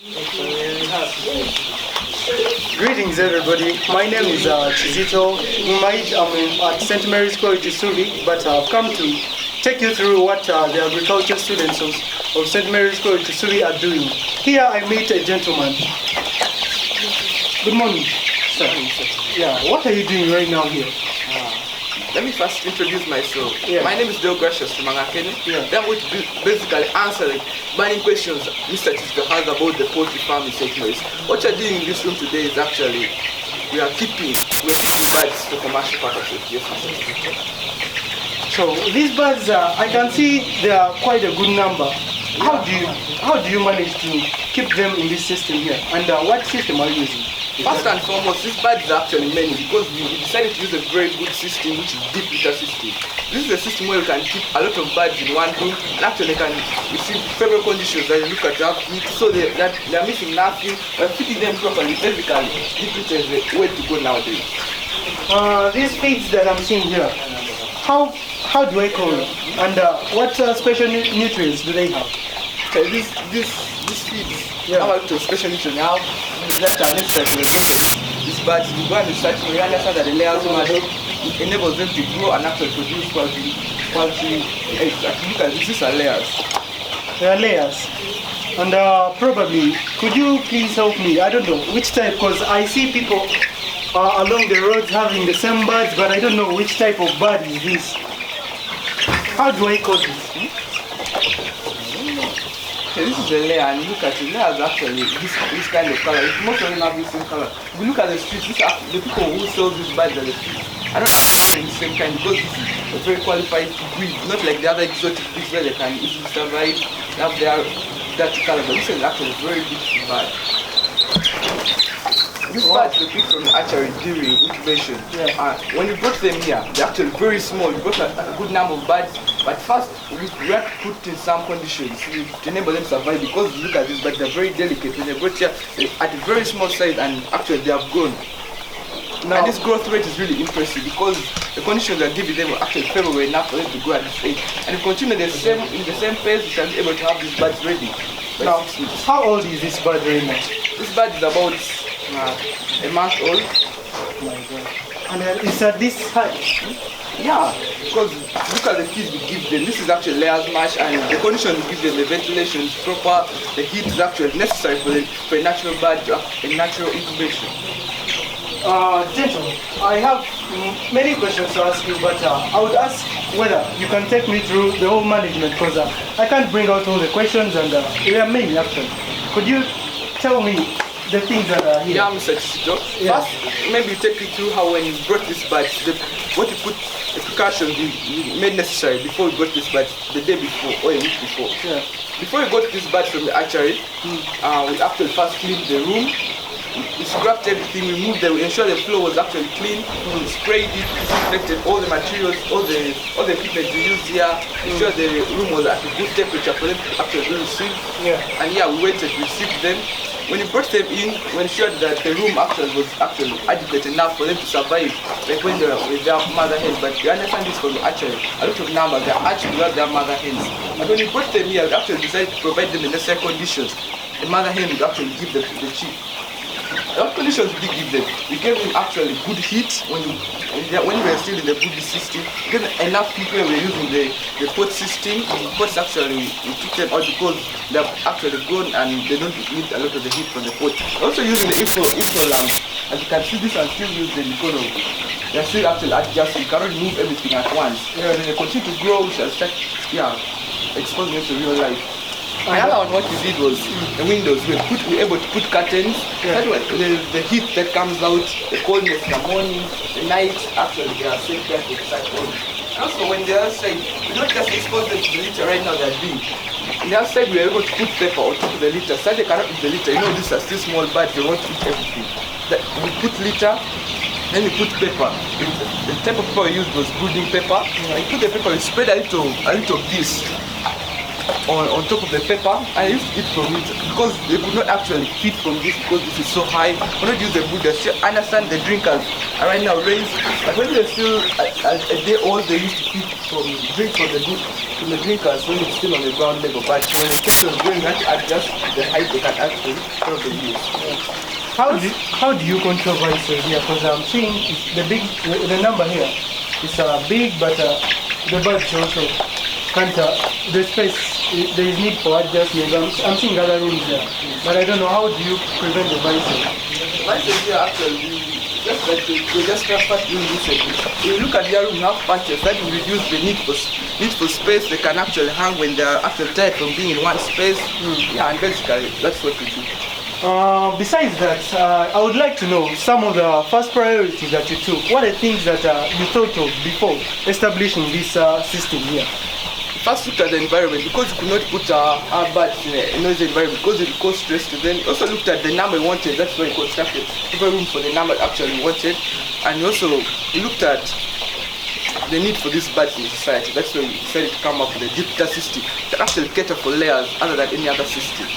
Greetings, everybody. My name is Chizito. I'm at St. Mary's College, Suvi, but I've come to take you through what the agriculture students of St. Mary's College, Suvi are doing. Here I meet a gentleman. Good morning, sir. Yeah, what are you doing right now here? Let me first introduce myself. Yeah. My name is Dale Gracious from Mangakene. Yeah. Then I'm going to basically answer the burning questions Mr. Tito has about the poultry farm in St. Mary's. What you're doing in this room today is actually we're keeping birds for commercial purposes. Yes, So these birds, I can see they are quite a good number. How do you manage to keep them in this system here? And what system are you using? First and foremost, these birds are actually many because we decided to use a very good system, which is deep litter system. This is a system where you can keep a lot of birds in one room and actually can receive favorable conditions that you look at have heat, so they are missing nothing. We're feeding them properly. Basically, deep litter is the way to go nowadays. These feeds that I'm seeing here, how do I call them? And what special nutrients do they have? Okay, these feeds have a lot of special nutrients now that are necessary for the growth of these birds. We go and research, we understand that the layers it enables them to grow and actually produce quality eggs. Look at this, these are layers. They are layers. And probably, could you please help me? I don't know which type, because I see people along the roads having the same birds, but I don't know which type of bird is this. How do I call this? Okay, this is a layer, and look at it. Layers actually this kind of color. Most of them have the same color. If you look at the streets, these are the people who sell these birds at the streets. I don't think the same kind because this is a very qualified breed, not like the other exotic breeds where they can easily survive. They have their that color, but this is actually a very good bird. These birds were picked from the hatchery during incubation. When you brought them here, they're actually very small. You brought a good number of birds, but first we had to put in some conditions to enable them to survive because look at these birds, they're very delicate. When they brought here at a very small size and actually they have grown. Now, and this growth rate is really impressive because the conditions that give them are actually favorable enough for them to grow at this age. And if we continue in the same pace, we shall be able to have these birds ready. Now, how old is this bird right now? This bird is about a month old. Oh my God. And is at this height? Yeah, because look at the feed we give them. This is actually layers mash, and the conditions we give them, the ventilation is proper, the heat is actually necessary for a natural bird to have a natural incubation. Gentlemen, I have many questions to ask you, but I would ask whether you can take me through the whole management because I can't bring out all the questions and there are many actually. Could you tell me the things that are here? Yeah, Mr. Chito. Yeah. First, maybe take you through how when you brought this bird, what you put, the precautions you made necessary before you got this bird, the day before or a week before. Yeah. Before you got this bird from the hatchery, we actually first cleaned the room. We scrapped everything, we moved them, we ensured the floor was actually clean, we sprayed it, disinfected all the materials, all the equipment we used here, ensured the room was at a good temperature for them to actually receive. Yeah. And yeah, we waited, we received them. When we brought them in, we ensured that the room actually was actually adequate enough for them to survive, like when they were with their mother hens. But you understand this from the hatchery, a lot of numbers, they're actually without their mother hens. But when we brought them here, we actually decided to provide them the necessary conditions. The mother hen would actually give the chick. What conditions did we give them? We gave them actually good heat when we were still in the food system. We gave them enough heat when we were using the pot system. Pots actually, we took them out because they have actually grown and they don't need a lot of the heat from the pot. Also using the info lamp, as you can see this and still use them because of they're still actually adjusting. You cannot move everything at once. When they continue to grow, we shall start exposing them to real life. Another one, what we did was the windows. We were able to put curtains. That way, the heat that comes out, the coldness in the morning, the night, actually they are safe there to start cold. Also, when they're outside, we don't just expose them to the litter right now, they're big. On the outside, we were able to put paper on top of the litter. So they cannot eat the litter. You know, these are still small birds, they want to eat everything. We put litter, then we put paper. The type of paper we used was brooding paper. You put the paper, we spread a little of this. on top of the paper, and I used to eat from it because they could not actually feed from this because this is so high. We not use the food. They still understand the drinkers are right now raised, but when they're still a day old, they used to feed from the drinkers when it's still on the ground level. But when the kept on going, that adjust the height they can actually probably use. How do you control vices here? Because I'm seeing the number here is big, but the birds also can't. The space there is need for adjustment. I'm seeing other rooms there, but I don't know how do you prevent the vices. Vices here actually just like they just transfer in this. If you look at their room, have patches that will reduce the need for space. They can actually hang when they are actually tired from being in one space. Yeah, and basically that's what we do. Besides that, I would like to know some of the first priorities that you took. What are things that you thought of before establishing this system here? First looked at the environment because you could not put our birds in a noisy environment because it would cause stress to them. Also looked at the number we wanted, that's why we constructed a room for the number actually we wanted. And also looked at the need for these birds in society. That's why we decided to come up with a Jupiter system that actually cater for layers other than any other system.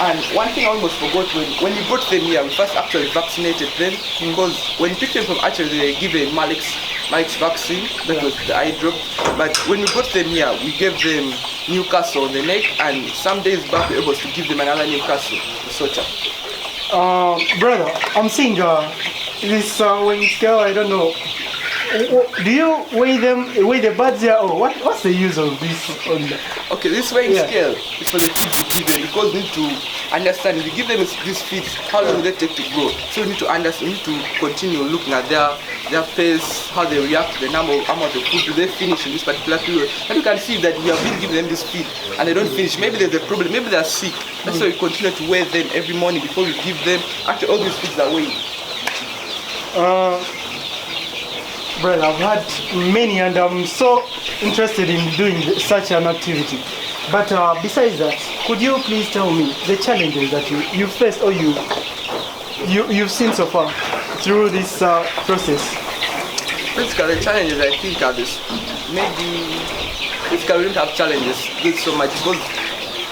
And one thing I almost forgot, when we brought them here, we first actually vaccinated them because when you pick them from actually they give a Malik's vaccine, that was the eye drop. But when we brought them here, we gave them Newcastle on the neck, and some days back we were able to give them another Newcastle, the Socha. Brother, I'm seeing this weighing scale, I don't know. Do you weigh the birds here, or what's the use of this? Okay, this weighing scale is for the feeds you give them because we need to understand if you give them these feeds, how long will they take to grow? So we need to understand, we need to continue looking at their pace, how they react to the amount of food do they finish in this particular period. And you can see that we have been giving them this feed and they don't finish. Maybe there's a problem, maybe they're sick. That's why we continue to weigh them every morning before we give them. Actually, all these feeds are weighed. Brother, I've had many and I'm so interested in doing such an activity. But besides that, could you please tell me the challenges that you faced or you've seen so far through this process? Basically, the challenges I think are this. Maybe basically we don't have challenges so much because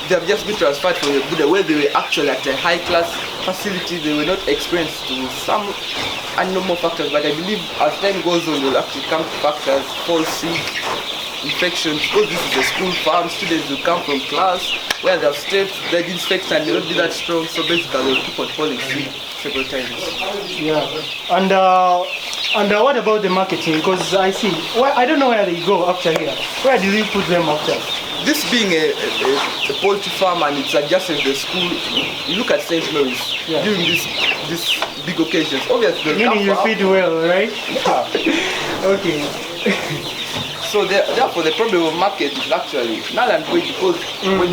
they have just been transferred from the Buddha where they were actually at a high class facility. They were not experienced to some abnormal factors, but I believe as time goes on, they'll actually come to factors, fall sick, infections. Because this is a school farm, students will come from class where they've stepped, they didn't infect and they don't be that strong, so basically they'll keep on falling sick several times. Yeah, and what about the marketing? Because I see, I don't know where they go after here. Where do you put them after? This being a poultry farm and it's adjacent to the school, you look at St. Mary's during this big occasions. Obviously, meaning you feed well, right? Yeah. Okay. So therefore, the problem of market is actually null and void because when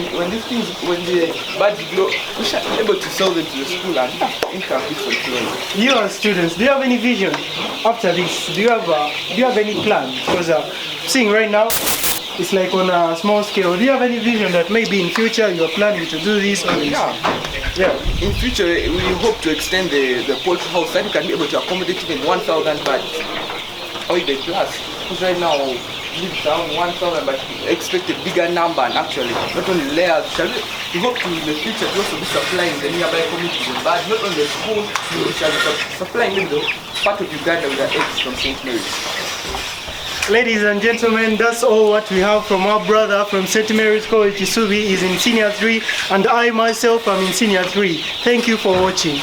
the birds grow, we should be able to sell them to the school and income for children. You are students. Do you have any vision after this? Do you have any plan? Because seeing right now, it's like on a small scale. Do you have any vision that maybe in future you are planning to do this or this? Yeah. In future, we hope to extend the poultry house that we can be able to accommodate even 1,000 birds or even plus. Because right now, we live around 1,000, but we expect a bigger number and actually not only layers. We hope to in the future to also be supplying the nearby communities with birds, not only the school, we shall be supplying maybe the part of Uganda with the eggs from St. Mary's. Ladies and gentlemen, that's all what we have from our brother from St. Mary's College Kisubi. Is in Senior 3 and I myself am in Senior 3. Thank you for watching.